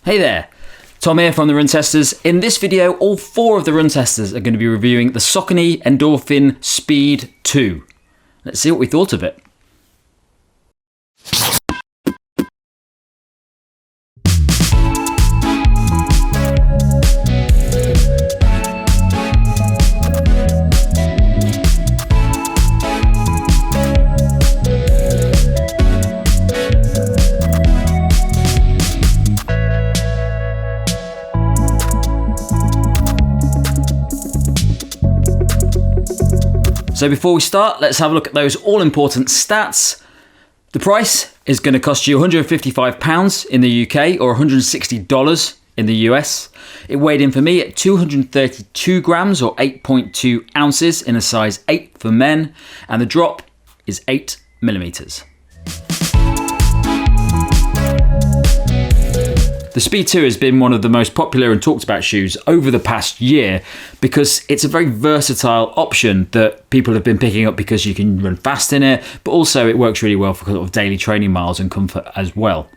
Hey there, Tom here from the Run Testers. In this video, all 4 of the Run Testers are going to be reviewing the Saucony Endorphin Speed 2. Let's see what we thought of it. So before we start, let's have a look at those all-important stats. The price is going to cost you £155 in the UK or $160 in the US. It weighed in for me at 232 grams or 8.2 ounces in a size 8 for men, and the drop is 8 millimeters. The Speed 2 has been one of the most popular and talked about shoes over the past year because it's a very versatile option that people have been picking up because you can run fast in it, but also it works really well for sort of daily training miles and comfort as well.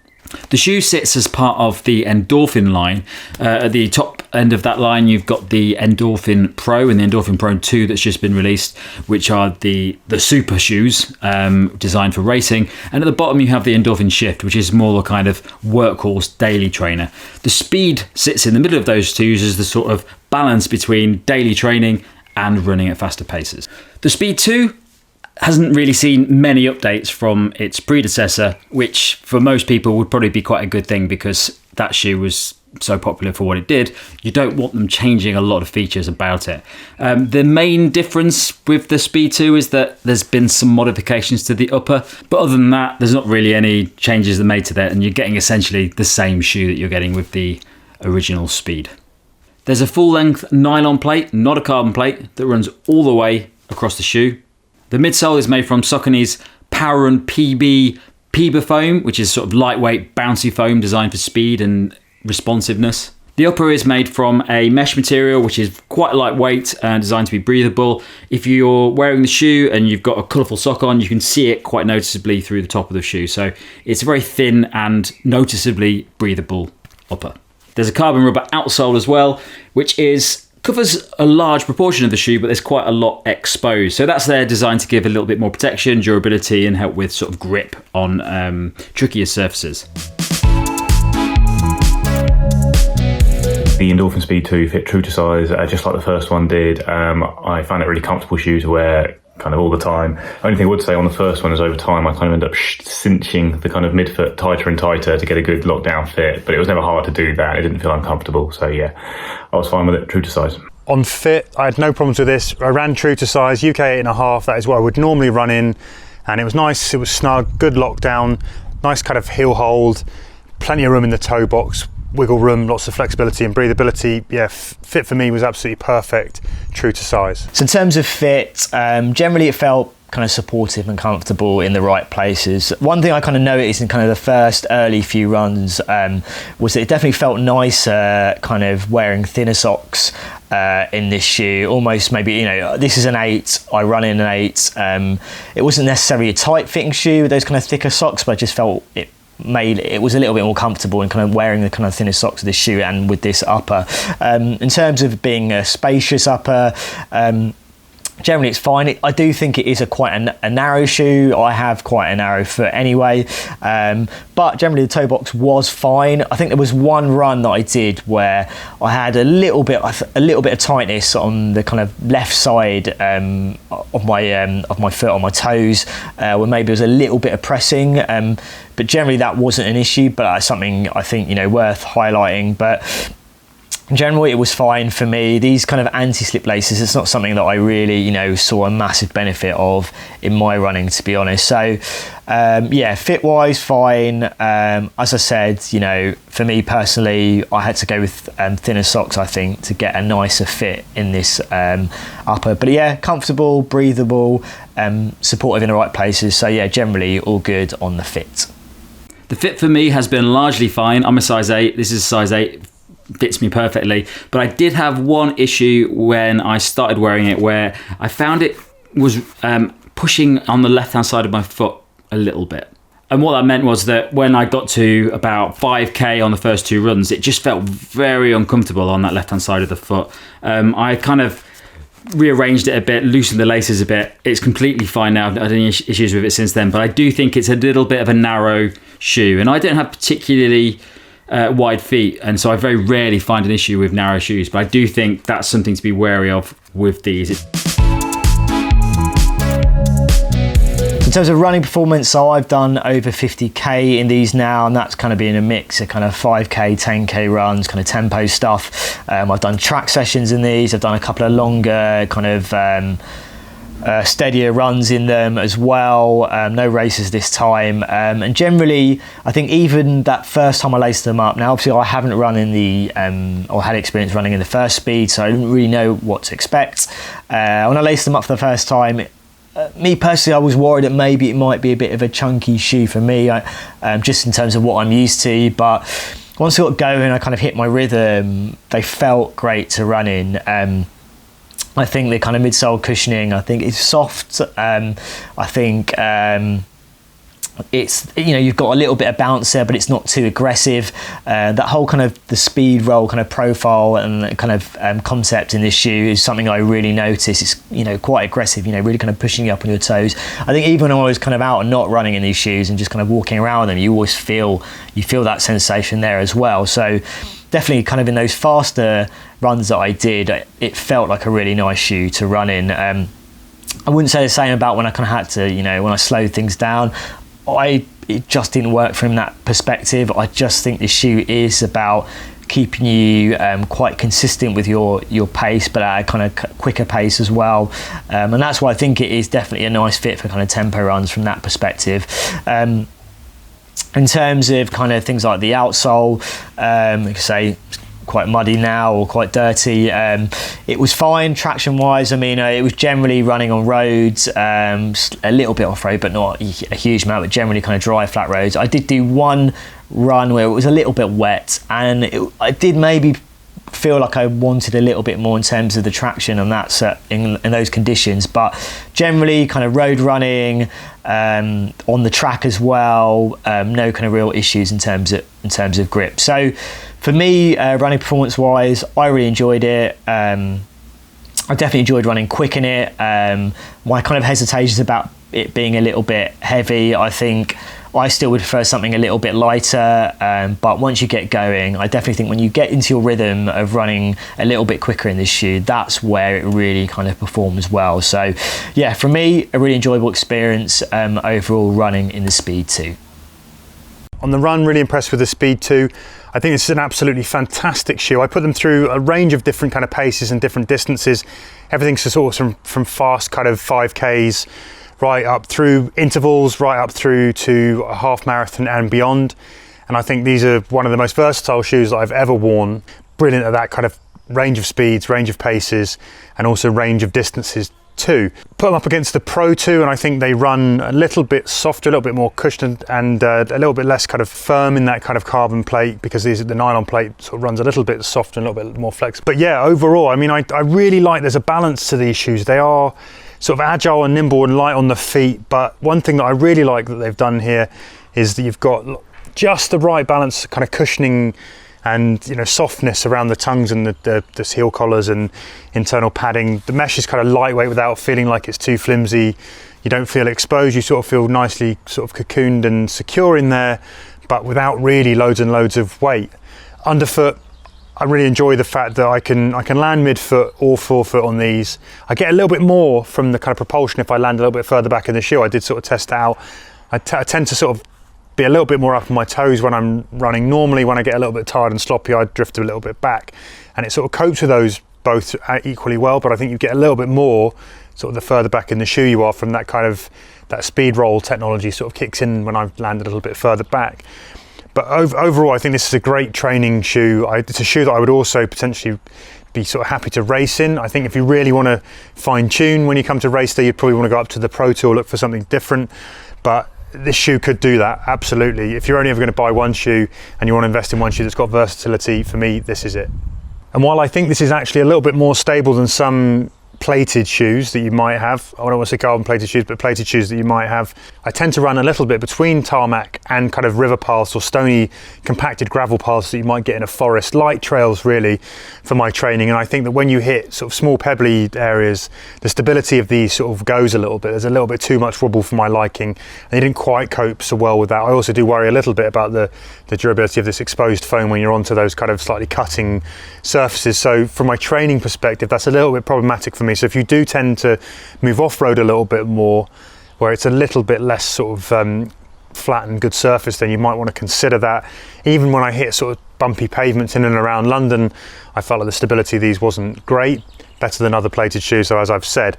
The shoe sits as part of the Endorphin line. At the top end of that line, you've got the Endorphin Pro and the Endorphin Pro 2 that's just been released, which are the super shoes designed for racing. And at the bottom, you have the Endorphin Shift, which is more a kind of workhorse daily trainer. The Speed sits in the middle of those two as the sort of balance between daily training and running at faster paces. The Speed 2 hasn't really seen many updates from its predecessor, which for most people would probably be quite a good thing because that shoe was so popular for what it did. You don't want them changing a lot of features about it. The main difference with the Speed 2 is that there's been some modifications to the upper, but other than that, there's not really any changes that are made to that, and you're getting essentially the same shoe that you're getting with the original Speed. There's a full-length nylon plate, not a carbon plate, that runs all the way across the shoe. The midsole is made from Saucony's PWRRUN PB foam, which is sort of lightweight, bouncy foam designed for speed and responsiveness. The upper is made from a mesh material, which is quite lightweight and designed to be breathable. If you're wearing the shoe and you've got a colourful sock on, you can see it quite noticeably through the top of the shoe. So it's a very thin and noticeably breathable upper. There's a carbon rubber outsole as well, which covers a large proportion of the shoe, but there's quite a lot exposed. So that's there designed to give a little bit more protection, durability, and help with sort of grip on trickier surfaces. The Endorphin Speed 2 fit true to size, just like the first one did. I found it a really comfortable shoe to wear kind of all the time. Only thing I would say on the first one is over time I kind of ended up cinching the kind of midfoot tighter and tighter to get a good lockdown fit, but it was never hard to do that. It didn't feel uncomfortable, so yeah, I was fine with it, true to size. On fit, I had no problems with this. I ran true to size, UK 8.5, that is what I would normally run in, and it was nice, it was snug, good lockdown, nice kind of heel hold, plenty of room in the toe box, wiggle room, lots of flexibility and breathability. Yeah, fit for me was absolutely perfect, true to size. So in terms of fit, generally it felt kind of supportive and comfortable in the right places. One thing I kind of noticed in kind of the first early few runs was that it definitely felt nicer kind of wearing thinner socks in this shoe. Almost maybe, you know, this is an 8, I run in an 8. It wasn't necessarily a tight fitting shoe with those kind of thicker socks, but I just felt it was a little bit more comfortable in kind of wearing the kind of thinner socks of this shoe and with this upper. In terms of being a spacious upper, generally it's fine. I do think it is quite a narrow shoe. I have quite a narrow foot anyway, but generally the toe box was fine. I think there was one run that I did where I had a little bit of tightness on the kind of left side of my foot, on my toes, where maybe there was a little bit of pressing. But generally that wasn't an issue, but that's something I think, you know, worth highlighting. But in general, it was fine for me. These kind of anti-slip laces, it's not something that I really, you know, saw a massive benefit of in my running, to be honest. So, yeah, fit-wise, fine. As I said, you know, for me personally, I had to go with thinner socks, I think, to get a nicer fit in this upper. But yeah, comfortable, breathable, supportive in the right places. So yeah, generally all good on the fit. The fit for me has been largely fine. I'm a size 8. This is a size 8. Fits me perfectly. But I did have one issue when I started wearing it where I found it was pushing on the left-hand side of my foot a little bit. And what that meant was that when I got to about 5k on the first 2 runs, it just felt very uncomfortable on that left-hand side of the foot. I kind of rearranged it a bit, loosened the laces a bit. It's completely fine now. I've not had any issues with it since then, but I do think it's a little bit of a narrow shoe, and I don't have particularly wide feet, and so I very rarely find an issue with narrow shoes, but I do think that's something to be wary of with these. In terms of running performance, so I've done over 50k in these now, and that's kind of been a mix of kind of 5k, 10k runs, kind of tempo stuff. I've done track sessions in these. I've done a couple of longer kind of steadier runs in them as well. No races this time, and generally I think even that first time I laced them up, now obviously I haven't run in the or had experience running in the first speed, so I didn't really know what to expect. When I laced them up for the first time, me personally, I was worried that maybe it might be a bit of a chunky shoe for me, just in terms of what I'm used to. But once I got going, I kind of hit my rhythm. They felt great to run in. I think the kind of midsole cushioning, I think, is soft. I think it's, you know, you've got a little bit of bounce there, but it's not too aggressive. That whole kind of the speed roll kind of profile and kind of concept in this shoe is something I really notice. It's, you know, quite aggressive, you know, really kind of pushing you up on your toes. I think even when I was kind of out and not running in these shoes and just kind of walking around them, you always feel that sensation there as well. So definitely kind of in those faster runs that I did, it felt like a really nice shoe to run in. I wouldn't say the same about when I kind of had to, you know, when I slowed things down. It just didn't work from that perspective. I just think this shoe is about keeping you quite consistent with your pace, but at a kind of quicker pace as well. And that's why I think it is definitely a nice fit for kind of tempo runs from that perspective. In terms of kind of things like the outsole, you could say quite muddy now or quite dirty. It was fine traction wise. I mean, it was generally running on roads, a little bit off road, but not a huge amount, but generally kind of dry, flat roads. I did do one run where it was a little bit wet, and I did maybe feel like I wanted a little bit more in terms of the traction on that in those conditions, but generally kind of road running, on the track as well, no kind of real issues in terms of grip. So for me, running performance wise, I really enjoyed it. I definitely enjoyed running quick in it. My kind of hesitations about it being a little bit heavy, I think I still would prefer something a little bit lighter, but once you get going, I definitely think when you get into your rhythm of running a little bit quicker in this shoe, that's where it really kind of performs well. So yeah, for me, a really enjoyable experience overall running in the Speed 2. On the run, really impressed with the Speed 2. I think this is an absolutely fantastic shoe. I put them through a range of different kind of paces and different distances. Everything's sort of from fast kind of 5Ks right up through intervals, right up through to a half marathon and beyond. And I think these are one of the most versatile shoes that I've ever worn. Brilliant at that kind of range of speeds, range of paces, and also range of distances too. Put them up against the Pro 2, and I think they run a little bit softer, a little bit more cushioned, and a little bit less kind of firm in that kind of carbon plate, because the nylon plate sort of runs a little bit softer and a little bit more flexible. But yeah, overall, I mean, I really like there's a balance to these shoes. They are sort of agile and nimble and light on the feet, but one thing that I really like that they've done here is that you've got just the right balance, kind of cushioning and, you know, softness around the tongues and the heel collars and internal padding. The mesh is kind of lightweight without feeling like it's too flimsy. You don't feel exposed, you sort of feel nicely sort of cocooned and secure in there, but without really loads and loads of weight. Underfoot, I really enjoy the fact that I can land midfoot or forefoot on these. I get a little bit more from the kind of propulsion if I land a little bit further back in the shoe. I did sort of test it out. I tend to sort of be a little bit more up on my toes when I'm running. Normally when I get a little bit tired and sloppy, I drift a little bit back, and it sort of copes with those both equally well, but I think you get a little bit more sort of the further back in the shoe you are from that kind of, that speed roll technology sort of kicks in when I've landed a little bit further back. But overall, I think this is a great training shoe. It's a shoe that I would also potentially be sort of happy to race in. I think if you really want to fine tune when you come to race day, you'd probably want to go up to the Pro Tour, look for something different, but this shoe could do that, absolutely. If you're only ever going to buy one shoe and you want to invest in one shoe that's got versatility, for me, this is it. And while I think this is actually a little bit more stable than some plated shoes that you might have. I don't want to say carbon plated shoes, but plated shoes that you might have. I tend to run a little bit between tarmac and kind of river paths or stony compacted gravel paths that you might get in a forest, light trails really for my training. And I think that when you hit sort of small pebbly areas, the stability of these sort of goes a little bit. There's a little bit too much wobble for my liking, and they didn't quite cope so well with that. I also do worry a little bit about the durability of this exposed foam when you're onto those kind of slightly cutting surfaces. So from my training perspective, that's a little bit problematic for me. So if you do tend to move off-road a little bit more, where it's a little bit less sort of flat and good surface, then you might want to consider that. Even when I hit sort of bumpy pavements in and around London, I felt like the stability of these wasn't great, better than other plated shoes. So as I've said,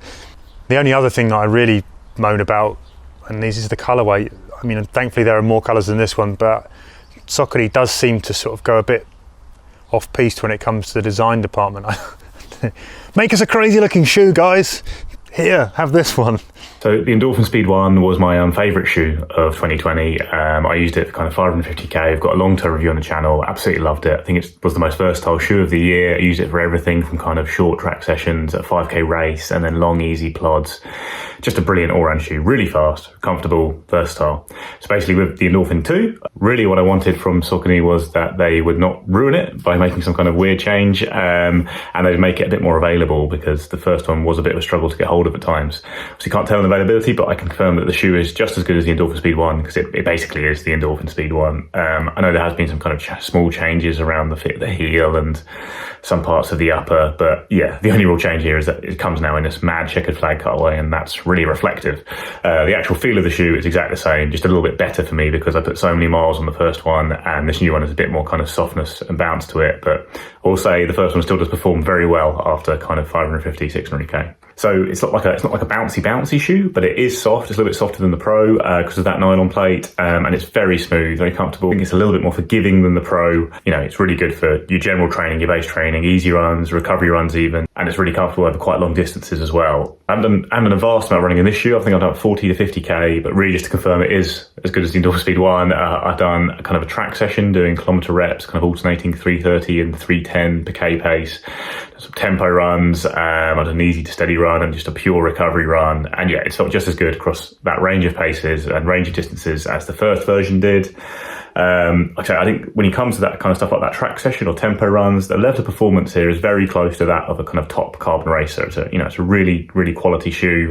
the only other thing that I really moan about, and this is the colourway. I mean, thankfully there are more colours than this one, but Saucony does seem to sort of go a bit off-piste when it comes to the design department. Make us a crazy looking shoe, guys. Here, have this one. So the Endorphin Speed 1 was my favourite shoe of 2020. I used it for kind of 550k. I've got a long-term review on the channel. Absolutely loved it. I think it was the most versatile shoe of the year. I used it for everything from kind of short track sessions, a 5k race, and then long, easy plods. Just a brilliant all-round shoe. Really fast, comfortable, versatile. So basically with the Endorphin 2, really what I wanted from Saucony was that they would not ruin it by making some kind of weird change, and they'd make it a bit more available, because the first one was a bit of a struggle to get hold of at times. So you can't tell on availability, but I can confirm that the shoe is just as good as the Endorphin Speed 1, because it basically is the Endorphin Speed 1. I know there has been some kind of small changes around the fit of the heel and some parts of the upper, but yeah, the only real change here is that it comes now in this mad checkered flag cutaway, and that's really reflective. The actual feel of the shoe is exactly the same, just a little bit better for me because I put so many miles on the first one, and this new one has a bit more kind of softness and bounce to it. But I'll say the first one still does perform very well after kind of 550, 600k. So it's not like a bouncy shoe, but it is soft. It's a little bit softer than the Pro because of that nylon plate, and it's very smooth, very comfortable. I think it's a little bit more forgiving than the Pro. You know, it's really good for your general training, your base training, easy runs, recovery runs even, and it's really comfortable over quite long distances as well. I haven't done a vast amount of running in this shoe. I think I've done 40 to 50k, but really just to confirm it is as good as the Endorphin Speed 1. I've done kind of a track session doing kilometre reps, kind of alternating 330 and 310 per k pace. Some tempo runs, I've done an easy to steady run and just a pure recovery run. And yeah, it's felt just as good across that range of paces and range of distances as the first version did. Like I say, I think when it comes to that kind of stuff like that track session or tempo runs, the level of performance here is very close to that of a kind of top carbon racer. It's a really, really quality shoe,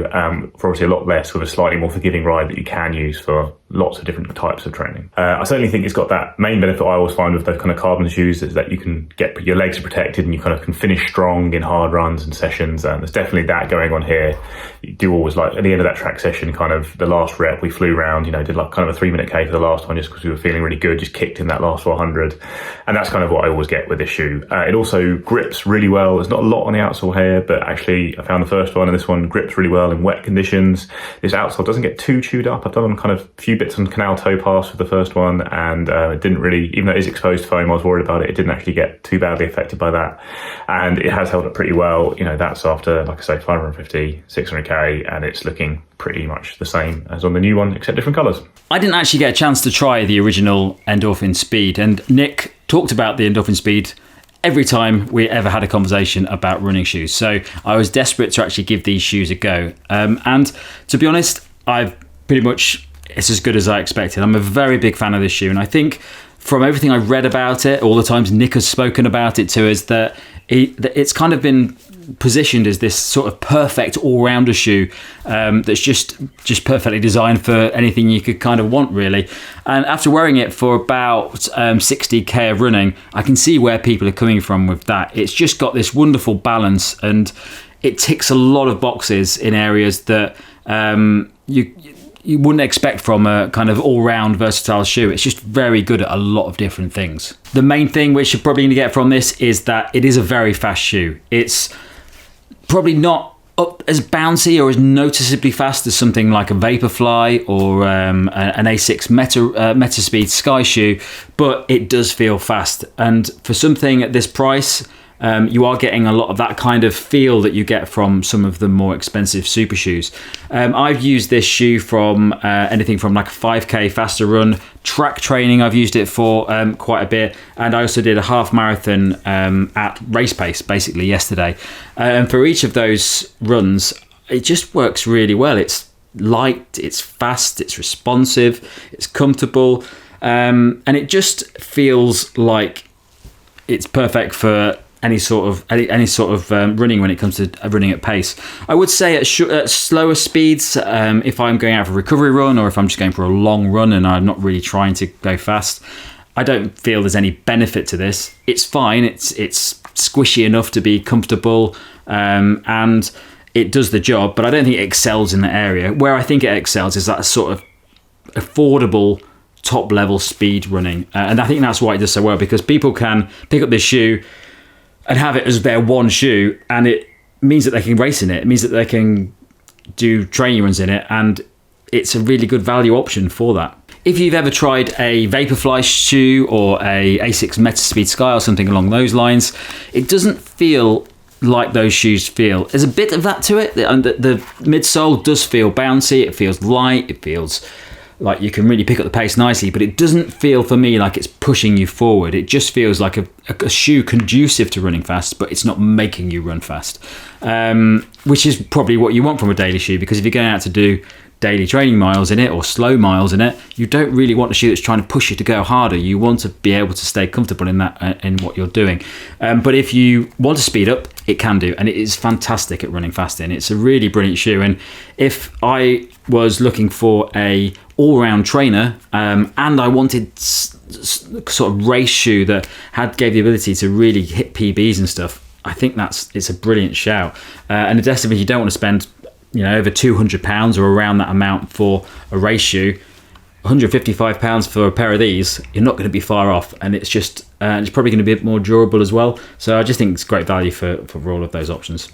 for obviously a lot less, with a slightly more forgiving ride that you can use for lots of different types of training. I certainly think it's got that main benefit I always find with those kind of carbon shoes is that you can get your legs are protected and you kind of can finish strong in hard runs and sessions. And there's definitely that going on here. You do always, like at the end of that track session, kind of the last rep, we flew around, did like kind of a 3-minute K for the last one just because we were feeling really good, just kicked in that last 400. And that's kind of what I always get with this shoe. It also grips really well. There's not a lot on the outsole here, but actually I found the first one and this one grips really well in wet conditions. This outsole doesn't get too chewed up. I've done kind of few bits on canal toe pass for the first one, and it didn't really, even though it is exposed foam, I was worried about it. It didn't actually get too badly affected by that, and it has held up pretty well. That's after, like I say, 550, 600k, and it's looking pretty much the same as on the new one, except different colours. I didn't actually get a chance to try the original Endorphin Speed, and Nick talked about the Endorphin Speed every time we ever had a conversation about running shoes. So I was desperate to actually give these shoes a go. And to be honest, it's as good as I expected. I'm a very big fan of this shoe, and I think from everything I've read about it, all the times Nick has spoken about it to us, that it's kind of been positioned as this sort of perfect all-rounder shoe that's just perfectly designed for anything you could kind of want, really. And after wearing it for about 60k of running, I can see where people are coming from with that. It's just got this wonderful balance, and it ticks a lot of boxes in areas that you wouldn't expect from a kind of all-round versatile shoe. It's just very good at a lot of different things. The main thing which you're probably going to get from this is that it is a very fast shoe. It's probably not up as bouncy or as noticeably fast as something like a Vaporfly or an A6 Metaspeed Sky shoe, but it does feel fast. And for something at this price, you are getting a lot of that kind of feel that you get from some of the more expensive super shoes. I've used this shoe from anything from like a 5k faster run, track training I've used it for quite a bit, and I also did a half marathon at race pace basically yesterday. And for each of those runs, it just works really well. It's light, it's fast, it's responsive, it's comfortable, and it just feels like it's perfect for any sort of running when it comes to running at pace. I would say at slower speeds, if I'm going out for a recovery run or if I'm just going for a long run and I'm not really trying to go fast, I don't feel there's any benefit to this. It's fine. It's squishy enough to be comfortable, and it does the job, but I don't think it excels in that area. Where I think it excels is that sort of affordable top level speed running, and I think that's why it does so well, because people can pick up this shoe and have it as their one shoe, and it means that they can race in it. It means that they can do training runs in it, and it's a really good value option for that. If you've ever tried a Vaporfly shoe or a Asics Metaspeed Sky or something along those lines, it doesn't feel like those shoes feel. There's a bit of that to it. The midsole does feel bouncy, it feels light, it feels like you can really pick up the pace nicely, but it doesn't feel for me like it's pushing you forward. It just feels like a shoe conducive to running fast, but it's not making you run fast, which is probably what you want from a daily shoe, because if you're going out to do daily training miles in it or slow miles in it, you don't really want a shoe that's trying to push you to go harder. You want to be able to stay comfortable in that, in what you're doing. But if you want to speed up, it can do, and it is fantastic at running fast in. It's a really brilliant shoe, and if I was looking for a all-round trainer, and I wanted sort of race shoe that gave the ability to really hit PBs and stuff, I think it's a brilliant shout. And definitely, if you don't want to spend over £200 or around that amount for a race shoe, £155 for a pair of these, you're not going to be far off, and it's just it's probably going to be a bit more durable as well. So I just think it's great value for all of those options.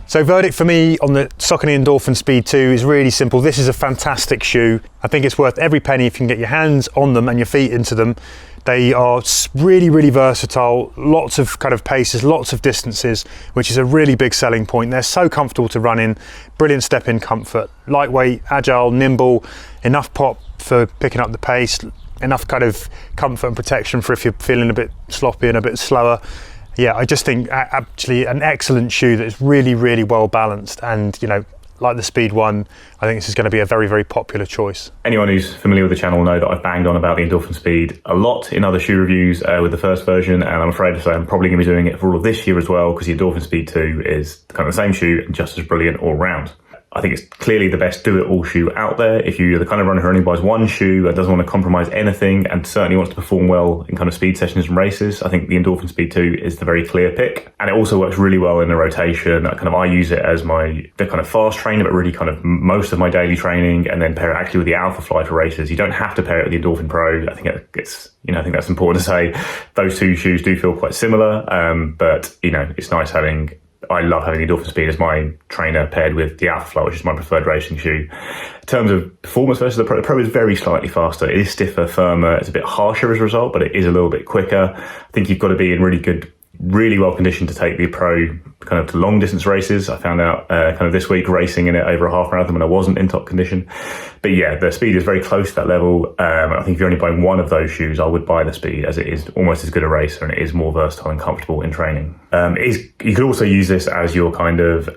So verdict for me on the Saucony Endorphin Speed 2 is really simple. This is a fantastic shoe. I think it's worth every penny if you can get your hands on them and your feet into them. They are really, really versatile, lots of kind of paces, lots of distances, which is a really big selling point. They're so comfortable to run in, brilliant step-in comfort, lightweight, agile, nimble, enough pop for picking up the pace, enough kind of comfort and protection for if you're feeling a bit sloppy and a bit slower. Yeah, I just think actually an excellent shoe that is really, really well balanced, and like the Speed 1, I think this is going to be a very, very popular choice. Anyone who's familiar with the channel will know that I've banged on about the Endorphin Speed a lot in other shoe reviews with the first version, and I'm afraid to say I'm probably going to be doing it for all of this year as well, because the Endorphin Speed 2 is kind of the same shoe and just as brilliant all round. I think it's clearly the best do-it-all shoe out there. If you're the kind of runner who only buys one shoe and doesn't want to compromise anything and certainly wants to perform well in kind of speed sessions and races, I think the Endorphin Speed 2 is the very clear pick. And it also works really well in the rotation. I use it as the kind of fast trainer, but really kind of most of my daily training, and then pair it actually with the Alpha Fly for races. You don't have to pair it with the Endorphin Pro. I think I think that's important to say. Those two shoes do feel quite similar, but it's nice I love having the Endorphin Speed as my trainer paired with the Alpha Fly, which is my preferred racing shoe. In terms of performance versus the Pro is very slightly faster. It is stiffer, firmer. It's a bit harsher as a result, but it is a little bit quicker. I think you've got to be in really well conditioned to take the Pro kind of to long distance races. I found out kind of this week racing in it over a half marathon when I wasn't in top condition. But yeah, the Speed is very close to that level. I think if you're only buying one of those shoes, I would buy the Speed, as it is almost as good a racer and it is more versatile and comfortable in training. You could also use this as your kind of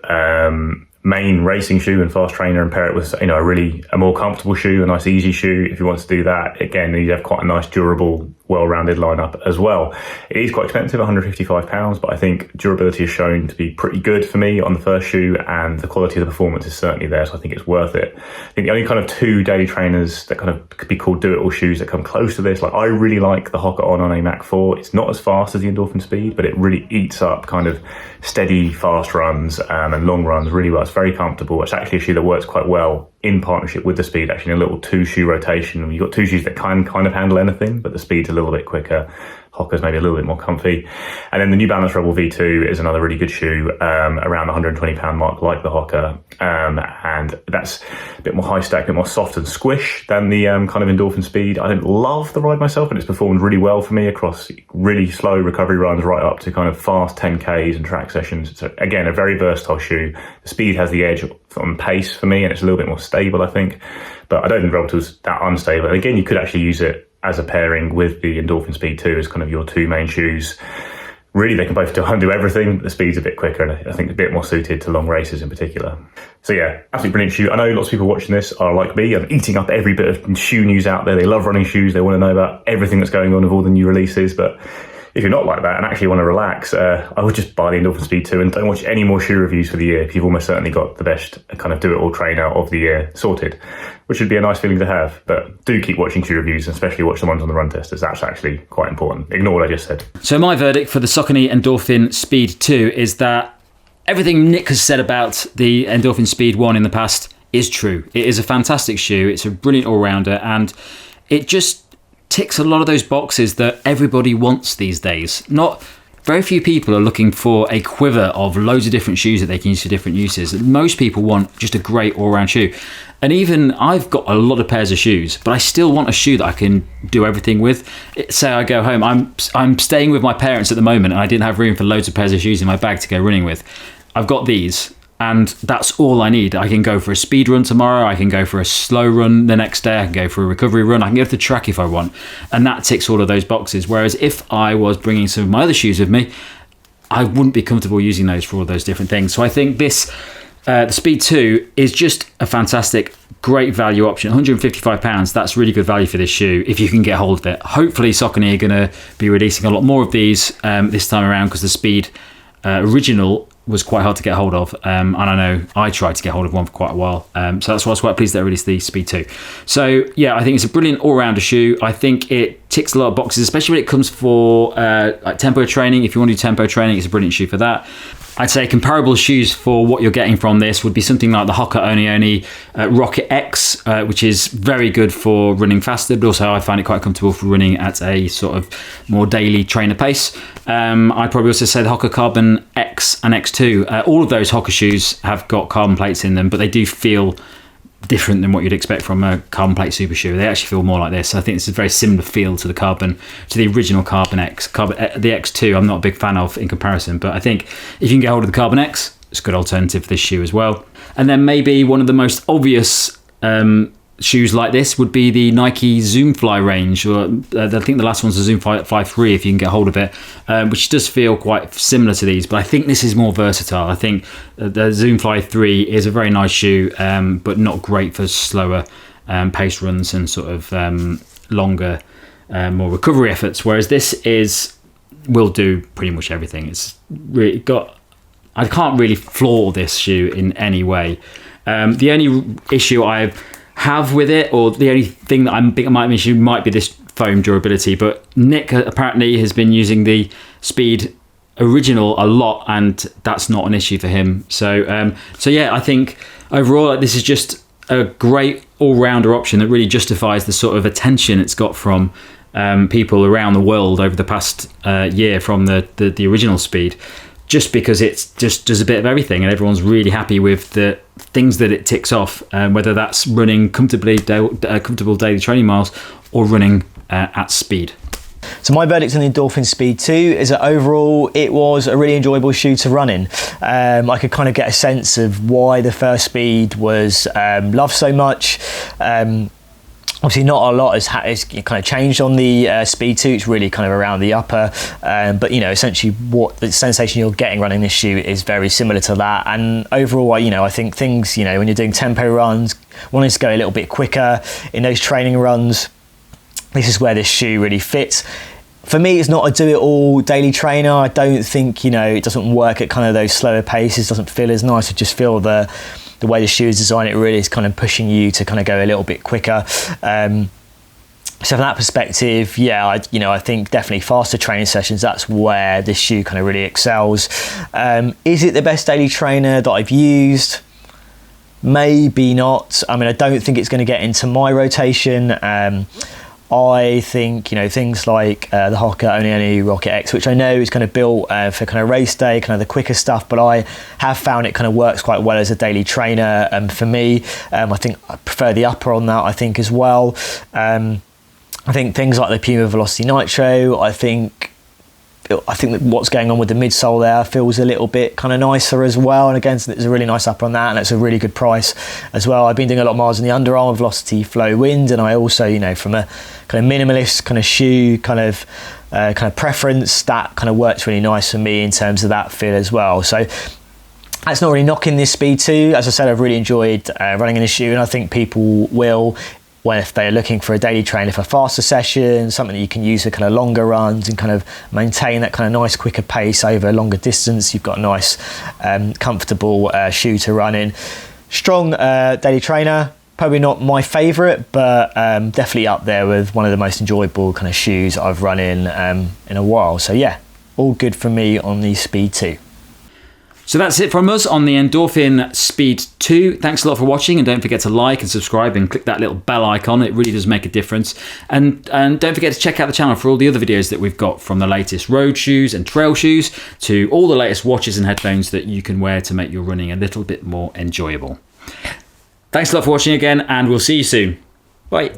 main racing shoe and fast trainer, and pair it with a more comfortable shoe, a nice easy shoe. If you want to do that, again, you have quite a nice durable, well-rounded lineup as well. It is quite expensive, £155, but I think durability is shown to be pretty good for me on the first shoe, and the quality of the performance is certainly there, so I think it's worth it. I think the only kind of two daily trainers that kind of could be called do-it-all shoes that come close to this, I really like the Hoka On a Mach 4. It's not as fast as the Endorphin Speed, but it really eats up kind of steady, fast runs and long runs really well. It's very comfortable. It's actually a shoe that works quite well in partnership with the Speed, actually in a little two-shoe rotation. You've got two shoes that can kind of handle anything, but the Speed's a little bit quicker. Hoka's maybe a little bit more comfy. And then the New Balance Rebel V2 is another really good shoe, around the £120 mark, like the Hoka. And that's a bit more high stack, a bit more soft and squish than the kind of Endorphin Speed. I don't love the ride myself, but it's performed really well for me across really slow recovery runs right up to kind of fast 10Ks and track sessions. So again, a very versatile shoe. The Speed has the edge on pace for me, and it's a little bit more stable, I think. But I don't think the Rebel 2 is that unstable. And again, you could actually use it as a pairing with the Endorphin Speed 2 as kind of your two main shoes. Really, they can both do everything. The Speed's a bit quicker, and I think a bit more suited to long races in particular. So yeah, absolutely brilliant shoe. I know lots of people watching this are like me. I'm eating up every bit of shoe news out there. They love running shoes. They want to know about everything that's going on with all the new releases. But if you're not like that and actually want to relax, I would just buy the Endorphin Speed 2 and don't watch any more shoe reviews for the year. You've almost certainly got the best kind of do-it-all trainer of the year sorted, which would be a nice feeling to have. But do keep watching shoe reviews, and especially watch the ones on the run testers. That's actually quite important. Ignore what I just said. So my verdict for the Saucony Endorphin Speed 2 is that everything Nick has said about the Endorphin Speed 1 in the past is true. It is a fantastic shoe. It's a brilliant all-rounder, and it just ticks a lot of those boxes that everybody wants these days. Not very few people are looking for a quiver of loads of different shoes that they can use for different uses. Most people want just a great all-round shoe. And even I've got a lot of pairs of shoes, but I still want a shoe that I can do everything with. Say I go home, I'm staying with my parents at the moment, and I didn't have room for loads of pairs of shoes in my bag to go running with. I've got these, and that's all I need. I can go for a speed run tomorrow, I can go for a slow run the next day, I can go for a recovery run, I can go to the track if I want, and that ticks all of those boxes. Whereas if I was bringing some of my other shoes with me, I wouldn't be comfortable using those for all those different things. So I think this the Speed 2 is just a fantastic, great value option. £155, that's really good value for this shoe if you can get hold of it. Hopefully Saucony are going to be releasing a lot more of these this time around, because the Speed original was quite hard to get hold of, and I know I tried to get hold of one for quite a while, so that's why I was quite pleased they released the Speed 2. So yeah, I think it's a brilliant all-rounder shoe. I think it ticks a lot of boxes, especially when it comes for like tempo training. If you want to do tempo training, it's a brilliant shoe for that. I'd say comparable shoes for what you're getting from this would be something like the Hoka Oni Rocket X, which is very good for running faster, but also I find it quite comfortable for running at a sort of more daily trainer pace. I'd probably also say the Hoka Carbon X and X2. All of those Hoka shoes have got carbon plates in them, but they do feel different than what you'd expect from a carbon plate super shoe. They actually feel more like this. I think it's a very similar feel to the original Carbon X. The X2 I'm not a big fan of in comparison, but I think if you can get hold of the Carbon X, it's a good alternative for this shoe as well. And then maybe one of the most obvious shoes like this would be the Nike Zoomfly range, or I think the last one's the Zoomfly 3 if you can get hold of it, which does feel quite similar to these, but I think this is more versatile. I think the Zoomfly 3 is a very nice shoe, but not great for slower pace runs and sort of longer, more recovery efforts, whereas this will do pretty much everything. It's really I can't really flaw this shoe in any way. The only issue I have with it, or the only thing that I think might be an issue, might be this foam durability, but Nick apparently has been using the Speed original a lot, and that's not an issue for him. So yeah, I think overall this is just a great all-rounder option that really justifies the sort of attention it's got from people around the world over the past year from the original Speed, just because it just does a bit of everything, and everyone's really happy with the things that it ticks off, whether that's running comfortable daily training miles or running at speed. So my verdict on the Endorphin Speed 2 is that overall it was a really enjoyable shoe to run in. I could kind of get a sense of why the first Speed was loved so much. Obviously not a lot has kind of changed on the Speed 2. It's really kind of around the upper, but essentially what the sensation you're getting running this shoe is very similar to that. And overall, I think things, when you're doing tempo runs, wanting to go a little bit quicker in those training runs, this is where this shoe really fits. For me, it's not a do-it-all daily trainer. I don't think, it doesn't work at kind of those slower paces, doesn't feel as nice. I just feel the way the shoe is designed, it really is kind of pushing you to kind of go a little bit quicker. So from that perspective, yeah, I think definitely faster training sessions, that's where this shoe kind of really excels. Is it the best daily trainer that I've used? Maybe not. I mean, I don't think it's going to get into my rotation. I think, you know, things like the Hoka Only Rocket X, which I know is kind of built for kind of race day, kind of the quicker stuff, but I have found it kind of works quite well as a daily trainer. For me, I think I prefer the upper on that, I think, as well. I think things like the Puma Velocity Nitro, I think that what's going on with the midsole there feels a little bit kind of nicer as well. And again, there's a really nice upper on that, and it's a really good price as well. I've been doing a lot of miles in the Under Armour Velocity Flow Wind, and I also, you know, from a kind of minimalist kind of shoe kind of preference, that kind of works really nice for me in terms of that feel as well. So that's not really knocking this Speed 2. As I said, I've really enjoyed running in this shoe, and I think people will, when if they're looking for a daily trainer for faster sessions, something that you can use for kind of longer runs and kind of maintain that kind of nice quicker pace over a longer distance, you've got a nice comfortable shoe to run in. Strong daily trainer, probably not my favourite, but definitely up there with one of the most enjoyable kind of shoes I've run in a while. So yeah, all good for me on the Speed 2. So that's it from us on the Endorphin Speed 2. Thanks a lot for watching, and don't forget to like and subscribe and click that little bell icon. It really does make a difference. And don't forget to check out the channel for all the other videos that we've got, from the latest road shoes and trail shoes to all the latest watches and headphones that you can wear to make your running a little bit more enjoyable. Thanks a lot for watching again, and we'll see you soon. Bye.